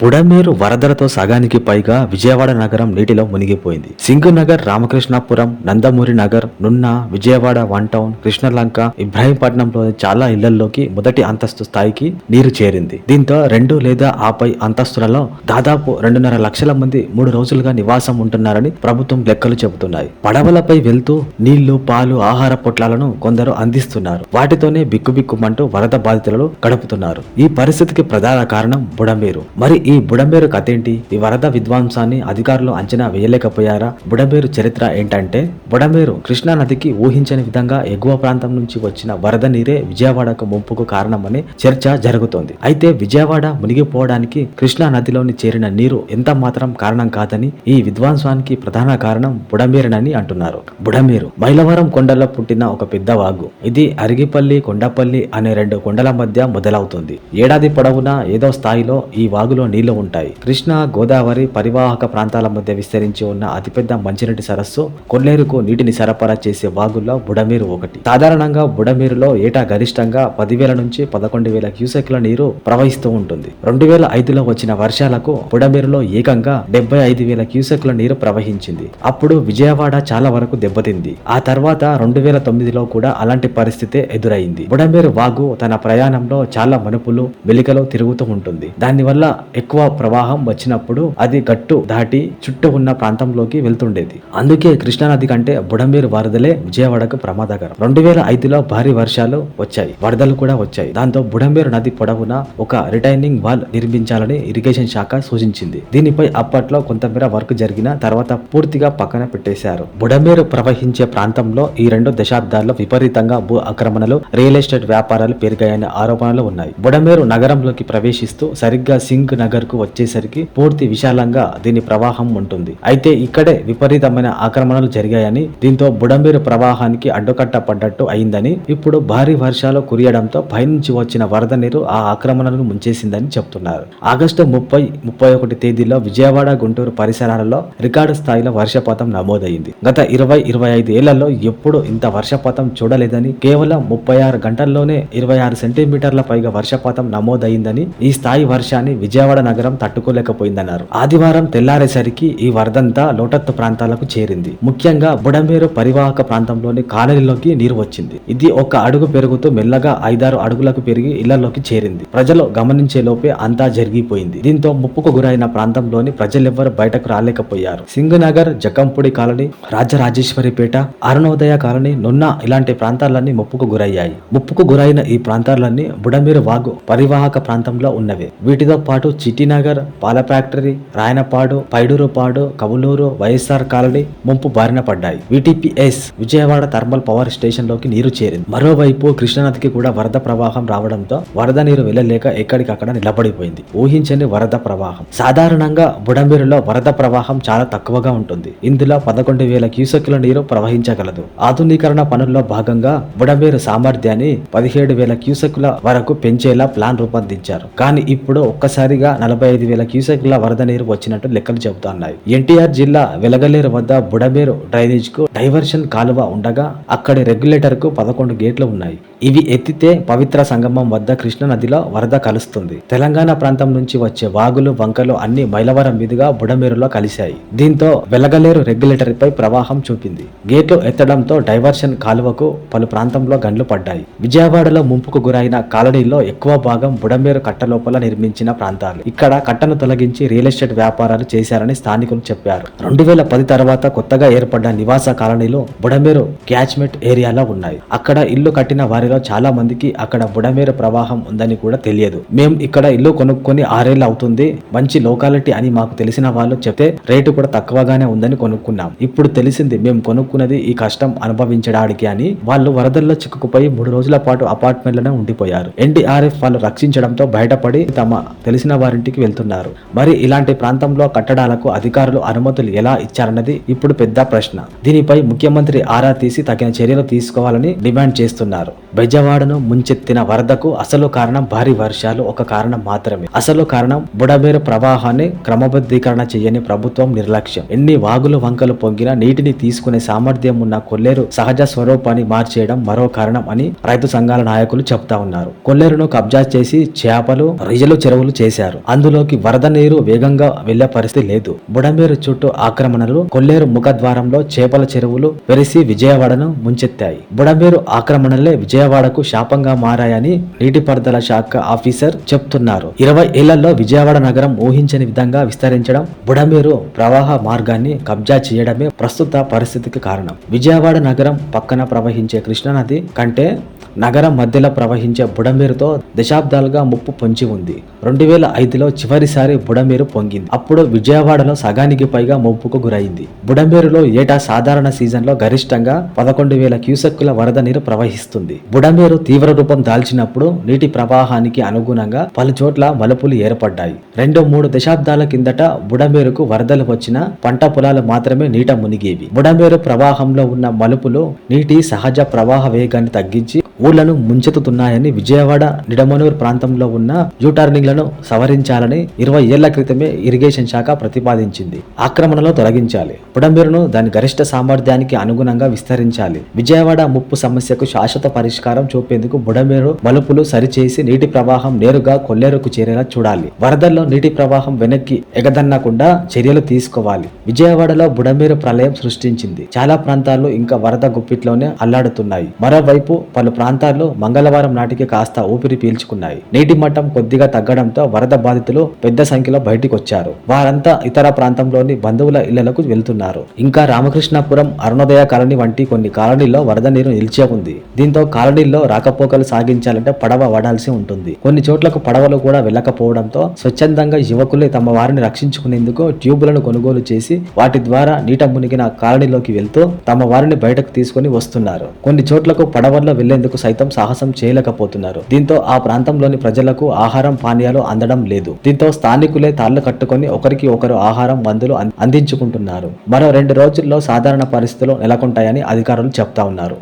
బుడమేరు వరదలతో సగానికి పైగా విజయవాడ నగరం నీటిలో మునిగిపోయింది. సింగ్ నగర్, రామకృష్ణాపురం, నందమూరి నగర్, నున్న, విజయవాడ వన్ టౌన్, కృష్ణలంక, ఇబ్రాహీంపట్నంలోని చాలా ఇళ్లలోకి మొదటి అంతస్తు స్థాయికి నీరు చేరింది. దీంతో 2 లేదా ఆపై అంతస్తులలో దాదాపు 2.5 లక్షల మంది 3 రోజులుగా నివాసం ఉంటున్నారని ప్రభుత్వం లెక్కలు చెబుతున్నాయి. పడవలపై వెళ్తూ నీళ్లు, పాలు, ఆహార పొట్లాలను కొందరు అందిస్తున్నారు. వాటితోనే బిక్కుబిక్కుమంటూ వరద బాధితులు గడుపుతున్నారు. ఈ పరిస్థితికి ప్రధాన కారణం బుడమేరు. మరి ఈ బుడమేరు కథేంటి? ఈ వరద విధ్వంసాన్ని అధికారులు అంచనా వేయలేకపోయారా? బుడమేరు చరిత్ర ఏంటంటే, బుడమేరు కృష్ణా నదికి ఊహించని విధంగా ఎగువ ప్రాంతం నుంచి వచ్చిన వరద నీరే విజయవాడకు ముంపుకు కారణమని చర్చ జరుగుతోంది. అయితే విజయవాడ మునిగిపోవడానికి కృష్ణా నదిలోని చేరిన నీరు ఎంత మాత్రం కారణం కాదని, ఈ విధ్వంసానికి ప్రధాన కారణం బుడమేరునని అంటున్నారు. బుడమేరు మైలవరం కొండల్లో పుట్టిన ఒక పెద్ద వాగు. ఇది అరిగిపల్లి, కొండపల్లి అనే 2 కొండల మధ్య మొదలవుతుంది. ఏడాది పొడవునా ఏదో స్థాయిలో ఈ వాగులో నీళ్లు ఉంటాయి. కృష్ణా, గోదావరి పరివాహక ప్రాంతాల మధ్య విస్తరించి ఉన్న అతిపెద్ద మంచినీటి సరస్సు కొల్లేరుకు నీటిని సరఫరా చేసే వాగుల్లో బుడమేరు ఒకటి. సాధారణంగా బుడమేరులో ఏటా గరిష్టంగా 10,000 నుంచి 11,000 క్యూసెక్ల నీరు ప్రవహిస్తూ ఉంటుంది. 2005లో వచ్చిన వర్షాలకు బుడమేరులో ఏకంగా 75,000 క్యూసెక్ల నీరు ప్రవహించింది. అప్పుడు విజయవాడ చాలా వరకు దెబ్బతింది. ఆ తర్వాత 2009లో కూడా అలాంటి పరిస్థితే ఎదురైంది. బుడమేరు వాగు తన ప్రయాణంలో చాలా మలుపులు, మెలికలు తిరుగుతూ ఉంటుంది. దానివల్ల ఎక్కువ ప్రవాహం వచ్చినప్పుడు అది గట్టు దాటి చుట్టూ ఉన్న ప్రాంతంలోకి వెళ్తుండేది. అందుకే కృష్ణానది కంటే బుడమేరు వరదలే విజయవాడకు ప్రమాదకరం. 2005లో భారీ వర్షాలు వచ్చాయి, వరదలు కూడా వచ్చాయి. దాంతో బుడమేరు నది పొడవునా ఒక రిటైనింగ్ వాల్ నిర్మించాలని ఇరిగేషన్ శాఖ సూచించింది. దీనిపై అప్పట్లో కొంతమేర వర్క్ జరిగిన తర్వాత పూర్తిగా పక్కన పెట్టేశారు. బుడమేరు ప్రవహించే ప్రాంతంలో ఈ 2 దశాబ్దాల్లో విపరీతంగా భూ ఆక్రమణలు, రియల్ ఎస్టేట్ వ్యాపారాలు పెరిగాయనే ఆరోపణలు ఉన్నాయి. బుడమేరు నగరంలోకి ప్రవేశిస్తూ సరిగ్గా సింగ్ నగర్ కు వచ్చేసరికి పూర్తి విశాలంగా దీని ప్రవాహం ఉంటుంది. అయితే ఇక్కడే విపరీతమైన ఆక్రమణలు జరిగాయని, దీంతో బుడమేరు ప్రవాహానికి అడ్డుకట్ట పడ్డట్టు అయిందని, ఇప్పుడు భారీ వర్షాలు కురియడంతో పైనుంచి వచ్చిన వరద నీరు ఆ ఆక్రమణలను ముంచేసిందని చెప్తున్నారు. ఆగస్టు 30, 31 తేదీలో విజయవాడ, గుంటూరు పరిసరాలలో రికార్డు స్థాయిలో వర్షపాతం నమోదైంది. గత 20-25 ఏళ్లలో ఎప్పుడు ఇంత వర్షపాతం చూడలేదని, కేవలం 36 గంటల్లోనే 26 సెంటీమీటర్ల పైగా వర్షపాతం నమోదైందని, ఈ స్థాయి వర్షాన్ని విజయవాడ నగరం తట్టుకోలేకపోయిందన్నారు. ఆదివారం తెల్లారేసరికి ఈ వరదంతా లోటత్తు ప్రాంతాలకు చేరింది. ముఖ్యంగా బుడమేరు పరివాహక ప్రాంతంలోని కాలనీలోకి నీరు వచ్చింది. ఇది 1 అడుగు పెరుగుతూ మెల్లగా 5-6 అడుగులకు పెరిగి ఇళ్లలోకి చేరింది. ప్రజలు గమనించే లోపే అంతా జరిగిపోయింది. దీంతో ముప్పుకు గురైన ప్రాంతంలోని ప్రజలెవ్వరూ బయటకు రాలేకపోయారు. సింగ్ నగర్, జకంపూడి కాలనీ, రాజరాజేశ్వరిపేట, అరుణోదయ కాలనీ, నున్న ఇలాంటి ప్రాంతాలన్నీ ముప్పుకు గురయ్యాయి. ముప్పుకు గురైన ఈ ప్రాంతాలన్నీ బుడమేరు వాగు పరివాహక ప్రాంతంలో ఉన్నవే. వీటితో పాటు చిట్టినగర్, పాల ఫ్యాక్టరీ, రాయనపాడు, పైడూరుపాడు, కవులూరు, వైఎస్ఆర్ కాలనీ ముంపు బారిన పడ్డాయి. VTPS Vijayawada thermal power station లోకి నీరు చేరింది. మరోవైపు కృష్ణానదికి కూడా వరద ప్రవాహం రావడంతో వరద నీరు వెళ్లలేక ఎక్కడికక్కడ నిలబడిపోయింది. ఊహించని వరద ప్రవాహం. సాధారణంగా బుడమేరులో వరద ప్రవాహం చాలా తక్కువగా ఉంటుంది. ఇందులో 11,000 క్యూసెక్ల నీరు ప్రవహించగలదు. ఆధునీకరణ పనుల్లో భాగంగా బుడమేరు సామర్థ్యాన్ని 17,000 క్యూసెక్ల వరకు పెంచేలా ప్లాన్ రూపొందించారు. కానీ ఇప్పుడు ఒక్కసారిగా 45,000 క్యూసెక్ల వరద నీరు వచ్చినట్టు లెక్కలు చెబుతున్నాయి. ఎన్టీఆర్ జిల్లా వెలగలేరు వద్ద బుడమేరు డ్రైనేజ్ కు డైవర్షన్ కాలువ ఉండగా అక్కడి రెగ్యులేటర్ కు 11 గేట్లు ఉన్నాయి. ఇవి ఎత్తితే పవిత్ర సంగమం వద్ద కృష్ణా నదిలో వరద కలుస్తుంది. తెలంగాణ ప్రాంతం నుంచి వచ్చే వాగులు, వంకలు అన్ని మైలవరం మీదుగా బుడమేరులో కలిశాయి. దీంతో వెలగలేరు రెగ్యులేటర్ పై ప్రవాహం చూపింది. గేట్లు ఎత్తడంతో డైవర్షన్ కాలువకు పలు ప్రాంతంలో గండ్లు పడ్డాయి. విజయవాడలో ముంపుకు గురైన కాలనీలో ఎక్కువ భాగం బుడమేరు కట్ట లోపల నిర్మించిన ప్రాంతాలు. ఇక్కడ కట్టను తొలగించి రియల్ ఎస్టేట్ వ్యాపారాలు చేశారని స్థానికులు చెప్పారు. 2010 తర్వాత కొత్తగా ఏర్పడ్డ నివాస కాలనీలు బుడమేరు క్యాచ్మెంట్ ఏరియాలో ఉన్నాయి. అక్కడ ఇల్లు కట్టిన వారిలో చాలా మందికి అక్కడ బుడమేరు ప్రవాహం ఉందని కూడా తెలియదు. మేము ఇక్కడ ఇల్లు కొనుక్కొని 6 ఏళ్ళు అవుతుంది, మంచి లోకాలిటీ అని మాకు తెలిసిన వాళ్ళు చెప్తే రేటు కూడా తక్కువగానే ఉందని కొనుక్కున్నాం. ఇప్పుడు తెలిసింది మేము కొనుక్కున్నది ఈ కష్టం అనుభవించడానికి అని. వాళ్ళు వరదల్లో చిక్కుకుపోయి 3 రోజుల పాటు అపార్ట్మెంట్లోనే ఉండిపోయారు. ఎన్డీఆర్ఎఫ్ వాళ్ళు రక్షించడంతో బయటపడి తమ తెలిసిన వారింటికి వెళ్తున్నారు. మరి ఇలాంటి ప్రాంతంలో కట్టడాలకు అధికారులు అనుమతులు ఎలా ఇచ్చారన్నది ఇప్పుడు పెద్ద ప్రశ్న. దీనిపై ముఖ్యమంత్రి ఆరా తీసి తగిన చర్యలు తీసుకోవాలని డిమాండ్ చేస్తున్నారు. బెజవాడను ముంచెత్తిన వరదకు అసలు కారణం భారీ వర్షాలు ఒక కారణం మాత్రమే. అసలు కారణం బుడమేరు ప్రవాహాన్ని క్రమబద్ధీకరణ చేయని ప్రభుత్వం నిర్లక్ష్యం. ఎన్ని వాగులు, వంకలు పొంగినా నీటిని తీసుకునే సామర్థ్యం ఉన్న కొల్లేరు సహజ స్వరూపాన్ని మార్చేయడం మరో కారణం అని రైతు సంఘాల నాయకులు చెప్తా ఉన్నారు. కొల్లేరును కబ్జా చేసి చేపలు, రిజలు చెరువులు చేశారు. అందులోకి వరద నీరు వేగంగా వెళ్లే పరిస్థితి లేదు. బుడమేరు చుట్టూ ఆక్రమణలు, కొల్లేరు ముఖద్వారంలో చేపల చెరువులు వెరిసి విజయవాడను ముంచెత్తాయి. బుడమేరు ఆక్రమణలే విజయవాడకు శాపంగా మారాయని నీటిపారుదల శాఖ ఆఫీసర్ చెప్తున్నారు. 20 ఏళ్లలో విజయవాడ నగరం ఊహించని విధంగా విస్తరించడం, బుడమేరు ప్రవాహ మార్గాన్ని కబ్జా చేయడమే ప్రస్తుత పరిస్థితికి కారణం. విజయవాడ నగరం పక్కన ప్రవహించే కృష్ణానది కంటే నగరం మధ్యలో ప్రవహించే బుడమేరుతో దశాబ్దాలుగా ముప్పు పొంచి ఉంది. 2005లో చివరిసారి బుడమేరు పొంగింది. అప్పుడు విజయవాడలో సగానికి పైగా ముప్పుకు గురైంది. బుడమేరులో ఏటా సాధారణ సీజన్లో గరిష్టంగా 11,000 క్యూసెక్కుల వరద నీరు ప్రవహిస్తుంది. బుడమేరు తీవ్ర రూపం దాల్చినప్పుడు నీటి ప్రవాహానికి అనుగుణంగా పలు చోట్ల మలుపులు ఏర్పడ్డాయి. 2-3 దశాబ్దాల కిందట బుడమేరుకు వరదలు వచ్చిన పంట పొలాలు మాత్రమే నీట మునిగేవి. బుడమేరు ప్రవాహంలో ఉన్న మలుపులు నీటి సహజ ప్రవాహ వేగాన్ని తగ్గించి ఊళ్లను ముంచెత్తుతున్నాయని విజయవాడ నిడమనూరు ప్రాంతంలో ఉన్న యూటర్నింగ్లను సవరించాలని 20 ఏళ్ల క్రితమే ఇరిగేషన్ శాఖ ప్రతిపాదించింది. ఆక్రమణలో తొలగించాలి. బుడమేరును దాని గరిష్ట సామర్థ్యానికి అనుగుణంగా విస్తరించాలి. విజయవాడ ముప్పు సమస్యకు శాశ్వత పరిష్కారం చూపేందుకు బుడమేరు మలుపులు సరిచేసి నీటి ప్రవాహం నేరుగా కొల్లేరుకు చేరేలా చూడాలి. వరదల్లో నీటి ప్రవాహం వెనక్కి ఎగదన్నకుండా చర్యలు తీసుకోవాలి. విజయవాడలో బుడమేరు ప్రళయం సృష్టించింది. చాలా ప్రాంతాల్లో ఇంకా వరద గుప్పిట్లోనే అల్లాడుతున్నాయి. మరోవైపు పలు ప్రాంతాల్లో మంగళవారం నాటికి కాస్త ఊపిరి పీల్చుకున్నాయి. నీటి మట్టం కొద్దిగా తగ్గడంతో వరద బాధితులు పెద్ద సంఖ్యలో బయటికి వచ్చారు. వారంతా ఇతర ప్రాంతంలోని బంధువుల ఇళ్లకు వెళ్తున్నారు. ఇంకా రామకృష్ణాపురం, అరుణోదయ కాలనీ వంటి కొన్ని కాలనీల్లో వరద నీరు నిలిచే ఉంది. దీంతో కాలనీల్లో రాకపోకలు సాగించాలంటే పడవ వాడాల్సి ఉంటుంది. కొన్ని చోట్లకు పడవలు కూడా వెళ్లకపోవడంతో స్వచ్ఛందంగా యువకులే తమ వారిని రక్షించుకునేందుకు ట్యూబులను కొనుగోలు చేసి వాటి ద్వారా నీట మునిగిన కాలనీలోకి వెళ్తూ తమ వారిని బయటకు తీసుకుని వస్తున్నారు. కొన్ని చోట్లకు పడవల్లో వెళ్లేందుకు సైతం సాహసం చేయలేకపోతున్నారు. దీంతో ఆ ప్రాంతంలోని ప్రజలకు ఆహారం, పానీయాలు అందడం లేదు. దీంతో స్థానికులే తాళ్లు కట్టుకొని ఒకరికి ఒకరు ఆహారం, మందులు అందించుకుంటున్నారు. మరో 2 రోజుల్లో సాధారణ పరిస్థితులు నెలకొంటాయని అధికారులు చెప్తా ఉన్నారు.